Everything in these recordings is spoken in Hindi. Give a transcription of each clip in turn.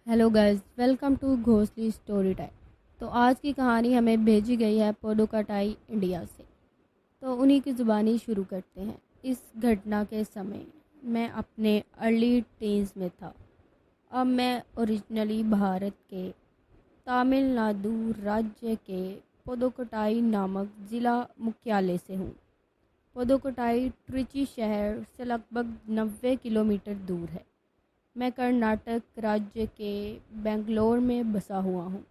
हेलो गाइस, वेलकम टू घोसली स्टोरी टाइम। तो आज की कहानी हमें भेजी गई है पुडुकोट्टई, इंडिया से। तो उन्हीं की ज़ुबानी शुरू करते हैं। इस घटना के समय मैं अपने अर्ली टीन्स में था। अब मैं ओरिजिनली भारत के तमिलनाडु राज्य के पुडुकोट्टई नामक ज़िला मुख्यालय से हूँ। पुडुकोट्टई ट्रिची शहर से लगभग 90 किलोमीटर दूर है। मैं कर्नाटक राज्य के बेंगलोर में बसा हुआ हूँ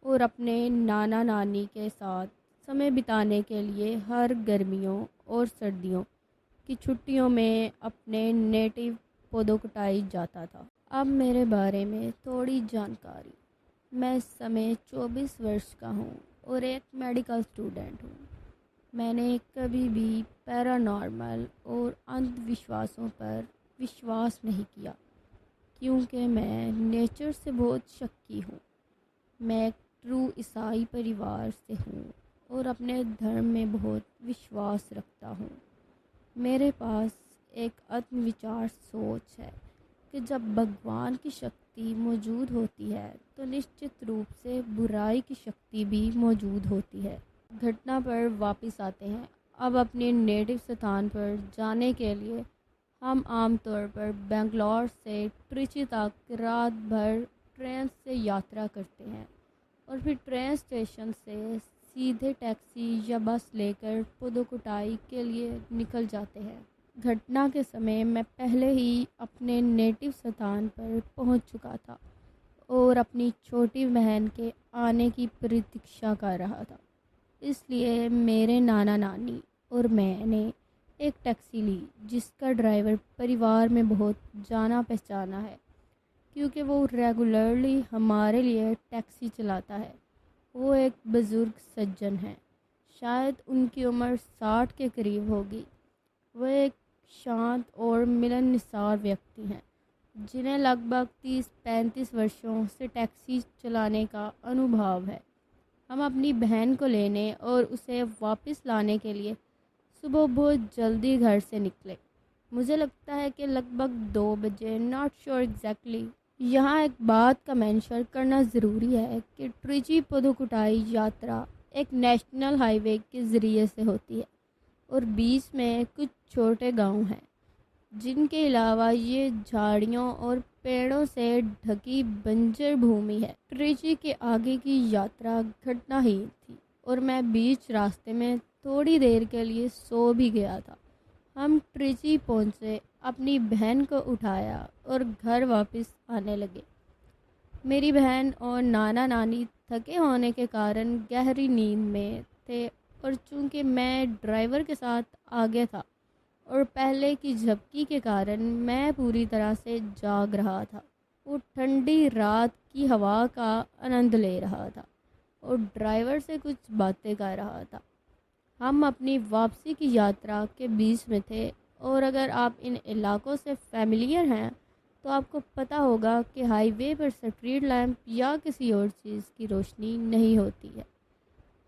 और अपने नाना नानी के साथ समय बिताने के लिए हर गर्मियों और सर्दियों की छुट्टियों में अपने नेटिव पुडुकोट्टई जाता था। अब मेरे बारे में थोड़ी जानकारी। मैं इस समय 24 वर्ष का हूँ और एक मेडिकल स्टूडेंट हूँ। मैंने कभी भी पैरानॉर्मल और अंधविश्वासों पर विश्वास नहीं किया क्योंकि मैं नेचर से बहुत शक्की हूँ। मैं एक ट्रू ईसाई परिवार से हूँ और अपने धर्म में बहुत विश्वास रखता हूँ। मेरे पास एक आत्मविचार सोच है कि जब भगवान की शक्ति मौजूद होती है तो निश्चित रूप से बुराई की शक्ति भी मौजूद होती है। घटना पर वापस आते हैं। अब अपने नेटिव स्थान पर जाने के लिए हम आमतौर पर बेंगलोर से ट्रिची तक रात भर ट्रेन से यात्रा करते हैं और फिर ट्रेन स्टेशन से सीधे टैक्सी या बस लेकर पुडुकोट्टई के लिए निकल जाते हैं। घटना के समय मैं पहले ही अपने नेटिव स्थान पर पहुंच चुका था और अपनी छोटी बहन के आने की प्रतीक्षा कर रहा था। इसलिए मेरे नाना नानी और मैंने एक टैक्सी ली जिसका ड्राइवर परिवार में बहुत जाना पहचाना है क्योंकि वो रेगुलरली हमारे लिए टैक्सी चलाता है। वो एक बुज़ुर्ग सज्जन है, शायद उनकी उम्र 60 के करीब होगी। वह एक शांत और मिलनसार व्यक्ति हैं जिन्हें लगभग 30-35 वर्षों से टैक्सी चलाने का अनुभव है। हम अपनी बहन को लेने और उसे वापस लाने के लिए सुबह बहुत जल्दी घर से निकले। मुझे लगता है कि लगभग 2 बजे, नॉट श्योर एग्जैक्टली। यहाँ एक बात का मेंशन करना ज़रूरी है कि ट्रिची पुडुकोट्टई यात्रा एक नेशनल हाईवे के ज़रिए से होती है और बीच में कुछ छोटे गांव हैं जिनके अलावा ये झाड़ियों और पेड़ों से ढकी बंजर भूमि है। ट्रिची के आगे की यात्रा घटनाहीन थी और मैं बीच रास्ते में थोड़ी देर के लिए सो भी गया था। हम ट्रिची पहुंचे, अपनी बहन को उठाया और घर वापस आने लगे। मेरी बहन और नाना नानी थके होने के कारण गहरी नींद में थे और चूंकि मैं ड्राइवर के साथ आगे था और पहले की झपकी के कारण मैं पूरी तरह से जाग रहा था। वो ठंडी रात की हवा का आनंद ले रहा था और ड्राइवर से कुछ बातें कर रहा था। हम अपनी वापसी की यात्रा के बीच में थे और अगर आप इन इलाकों से फैमिलियर हैं तो आपको पता होगा कि हाईवे पर स्ट्रीट लैंप या किसी और चीज़ की रोशनी नहीं होती है।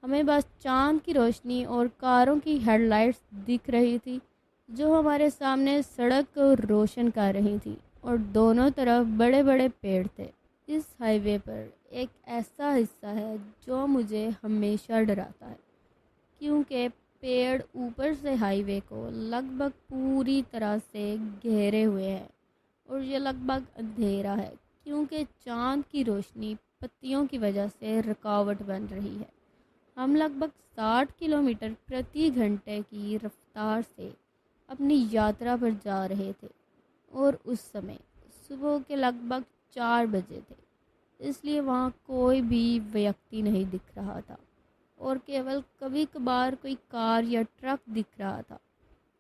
हमें बस चांद की रोशनी और कारों की हेडलाइट्स दिख रही थी जो हमारे सामने सड़क को रोशन कर रही थी और दोनों तरफ बड़े बड़े पेड़ थे। इस हाईवे पर एक ऐसा हिस्सा है जो मुझे हमेशा डराता है क्योंकि पेड़ ऊपर से हाईवे को लगभग पूरी तरह से घेरे हुए हैं और ये लगभग अंधेरा है क्योंकि चांद की रोशनी पत्तियों की वजह से रुकावट बन रही है। हम लगभग 60 किलोमीटर प्रति घंटे की रफ्तार से अपनी यात्रा पर जा रहे थे और उस समय सुबह के लगभग 4 बजे थे, इसलिए वहाँ कोई भी व्यक्ति नहीं दिख रहा था और केवल कभी कभार कोई कार या ट्रक दिख रहा था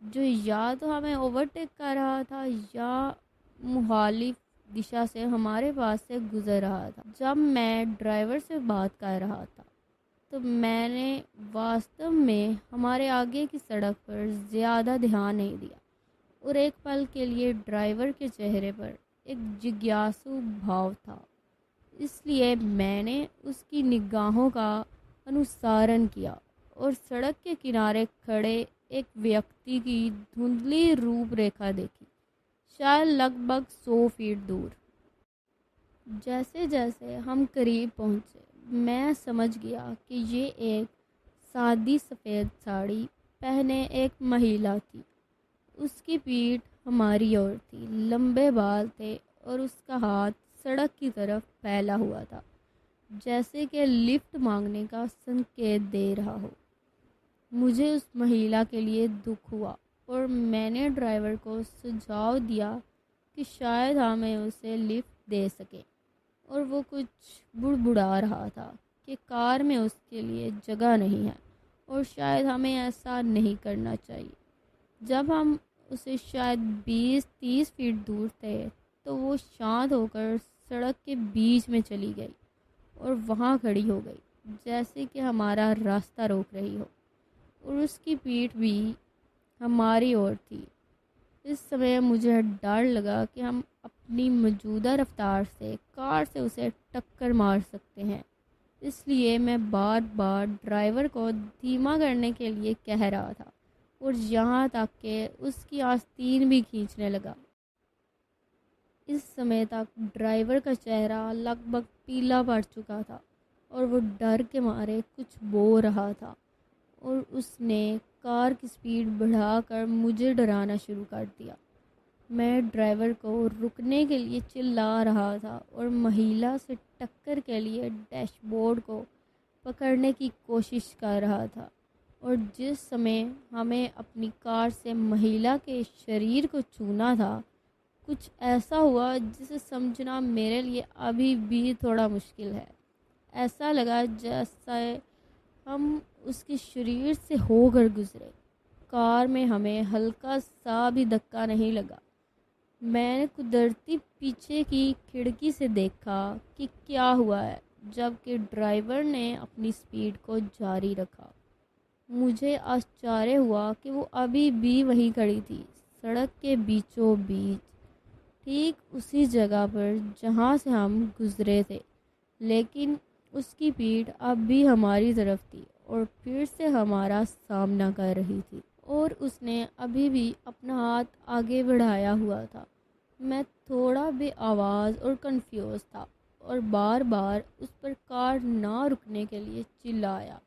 जो या तो हमें ओवरटेक कर रहा था या मुखालिफ दिशा से हमारे पास से गुजर रहा था। जब मैं ड्राइवर से बात कर रहा था तो मैंने वास्तव में हमारे आगे की सड़क पर ज़्यादा ध्यान नहीं दिया और एक पल के लिए ड्राइवर के चेहरे पर एक जिज्ञासु भाव था, इसलिए मैंने उसकी निगाहों का अनुसरण किया और सड़क के किनारे खड़े एक व्यक्ति की धुंधली रूपरेखा देखी, शायद लगभग 100 फीट दूर। जैसे जैसे हम करीब पहुँचे, मैं समझ गया कि ये एक सादी सफ़ेद साड़ी पहने एक महिला थी। उसकी पीठ हमारी ओर थी, लंबे बाल थे और उसका हाथ सड़क की तरफ फैला हुआ था, जैसे कि लिफ्ट मांगने का संकेत दे रहा हो। मुझे उस महिला के लिए दुख हुआ और मैंने ड्राइवर को सुझाव दिया कि शायद हमें उसे लिफ्ट दे सके, और वो कुछ बुड़बुड़ा रहा था कि कार में उसके लिए जगह नहीं है और शायद हमें ऐसा नहीं करना चाहिए। जब हम उसे शायद 20-30 फीट दूर थे तो वो शांत होकर सड़क के बीच में चली गई और वहाँ खड़ी हो गई, जैसे कि हमारा रास्ता रोक रही हो, और उसकी पीठ भी हमारी ओर थी। इस समय मुझे डर लगा कि हम अपनी मौजूदा रफ्तार से कार से उसे टक्कर मार सकते हैं, इसलिए मैं बार बार ड्राइवर को धीमा करने के लिए कह रहा था, और यहाँ तक कि उसकी आस्तीन भी खींचने लगा। इस समय तक ड्राइवर का चेहरा लगभग पीला पड़ चुका था और वो डर के मारे कुछ बोल रहा था, और उसने कार की स्पीड बढ़ाकर मुझे डराना शुरू कर दिया। मैं ड्राइवर को रुकने के लिए चिल्ला रहा था और महिला से टक्कर के लिए डैशबोर्ड को पकड़ने की कोशिश कर रहा था, और जिस समय हमें अपनी कार से महिला के शरीर को छूना था, कुछ ऐसा हुआ जिसे समझना मेरे लिए अभी भी थोड़ा मुश्किल है। ऐसा लगा जैसे हम उसके शरीर से होकर गुजरे। कार में हमें हल्का सा भी धक्का नहीं लगा। मैंने कुदरती पीछे की खिड़की से देखा कि क्या हुआ है, जबकि ड्राइवर ने अपनी स्पीड को जारी रखा। मुझे आश्चर्य हुआ कि वो अभी भी वहीं खड़ी थी, सड़क के बीचों बीच, ठीक उसी जगह पर जहाँ से हम गुजरे थे, लेकिन उसकी पीठ अब भी हमारी तरफ थी और फिर से हमारा सामना कर रही थी, और उसने अभी भी अपना हाथ आगे बढ़ाया हुआ था। मैं थोड़ा भी आवाज़ और कंफ्यूज था और बार बार उस पर कार ना रुकने के लिए चिल्लाया,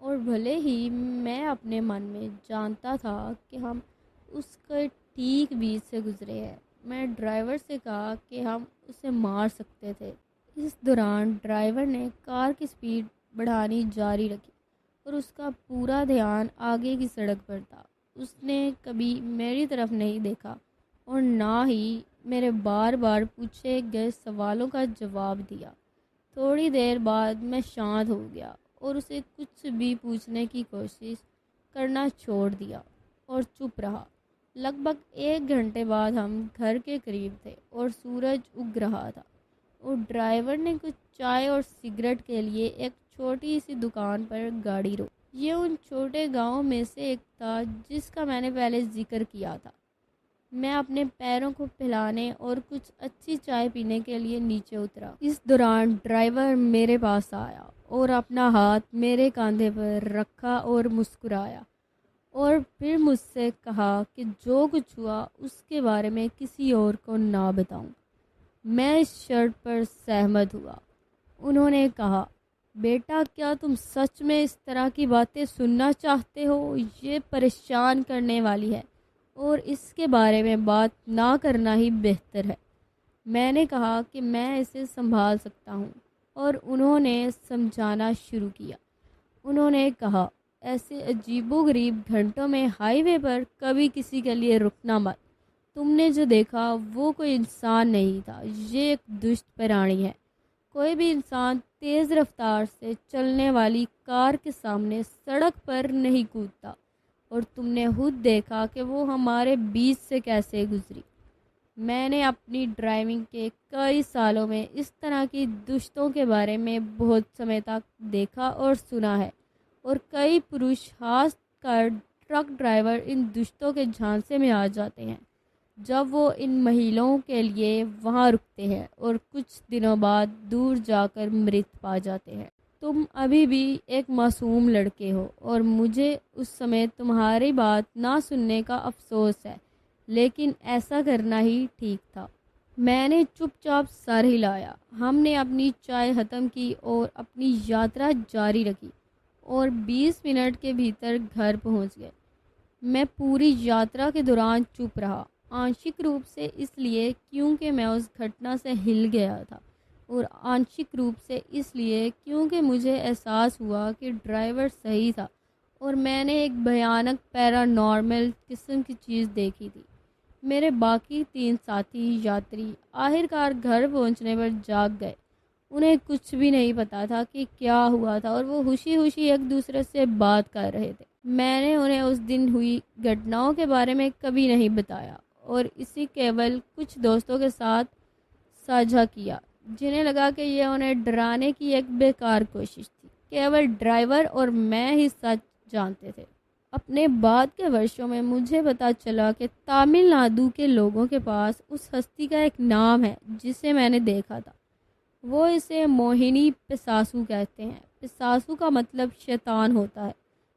और भले ही मैं अपने मन में जानता था कि हम उसके ठीक बीच से गुजरे हैं, मैं ड्राइवर से कहा कि हम उसे मार सकते थे। इस दौरान ड्राइवर ने कार की स्पीड बढ़ानी जारी रखी और उसका पूरा ध्यान आगे की सड़क पर था। उसने कभी मेरी तरफ नहीं देखा और ना ही मेरे बार बार पूछे गए सवालों का जवाब दिया। थोड़ी देर बाद मैं शांत हो गया और उसे कुछ भी पूछने की कोशिश करना छोड़ दिया और चुप रहा। लगभग 1 घंटे बाद हम घर के करीब थे और सूरज उग रहा था, और ड्राइवर ने कुछ चाय और सिगरेट के लिए एक छोटी सी दुकान पर गाड़ी रोकी। ये उन छोटे गांवों में से एक था जिसका मैंने पहले जिक्र किया था। मैं अपने पैरों को पिलाने और कुछ अच्छी चाय पीने के लिए नीचे उतरा। इस दौरान ड्राइवर मेरे पास आया और अपना हाथ मेरे कंधे पर रखा और मुस्कुराया, और फिर मुझसे कहा कि जो कुछ हुआ उसके बारे में किसी और को ना बताऊं। मैं इस शर्त पर सहमत हुआ। उन्होंने कहा, बेटा, क्या तुम सच में इस तरह की बातें सुनना चाहते हो? ये परेशान करने वाली है और इसके बारे में बात ना करना ही बेहतर है। मैंने कहा कि मैं इसे संभाल सकता हूँ, और उन्होंने समझाना शुरू किया। उन्होंने कहा, ऐसे अजीबोगरीब घंटों में हाईवे पर कभी किसी के लिए रुकना मत। तुमने जो देखा वो कोई इंसान नहीं था, ये एक दुष्ट प्राणी है। कोई भी इंसान तेज़ रफ्तार से चलने वाली कार के सामने सड़क पर नहीं कूदता, और तुमने खुद देखा कि वो हमारे बीच से कैसे गुजरी। मैंने अपनी ड्राइविंग के कई सालों में इस तरह की दुष्टों के बारे में बहुत समय तक देखा और सुना है, और कई पुरुष खास कर ट्रक ड्राइवर इन दुष्टों के झांसे में आ जाते हैं जब वो इन महिलाओं के लिए वहाँ रुकते हैं और कुछ दिनों बाद दूर जाकर मृत पा जाते हैं। तुम अभी भी एक मासूम लड़के हो और मुझे उस समय तुम्हारी बात ना सुनने का अफसोस है, लेकिन ऐसा करना ही ठीक था। मैंने चुपचाप सर हिलाया। हमने अपनी चाय ख़त्म की और अपनी यात्रा जारी रखी और 20 मिनट के भीतर घर पहुंच गए। मैं पूरी यात्रा के दौरान चुप रहा, आंशिक रूप से इसलिए क्योंकि मैं उस घटना से हिल गया था और आंशिक रूप से इसलिए क्योंकि मुझे एहसास हुआ कि ड्राइवर सही था और मैंने एक भयानक पैरानॉर्मल किस्म की चीज़ देखी थी। मेरे बाकी 3 साथी यात्री आखिरकार घर पहुंचने पर जाग गए। उन्हें कुछ भी नहीं पता था कि क्या हुआ था और वो खुशी खुशी एक दूसरे से बात कर रहे थे। मैंने उन्हें उस दिन हुई घटनाओं के बारे में कभी नहीं बताया और इसी केवल कुछ दोस्तों के साथ साझा किया जिन्हें लगा कि यह उन्हें डराने की एक बेकार कोशिश थी। केवल ड्राइवर और मैं ही सच जानते थे। अपने बाद के वर्षों में मुझे पता चला कि तमिलनाडु के लोगों के पास उस हस्ती का एक नाम है जिसे मैंने देखा था। वो इसे मोहिनी पिसासु कहते हैं। पिसासु का मतलब शैतान होता है।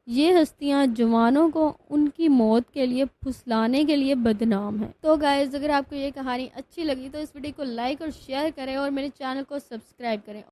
ये हस्तियां जवानों को उनकी मौत के लिए फुसलाने के लिए बदनाम है। तो गाइस, अगर आपको ये कहानी अच्छी लगी तो इस वीडियो को लाइक और शेयर करें और मेरे चैनल को सब्सक्राइब करें।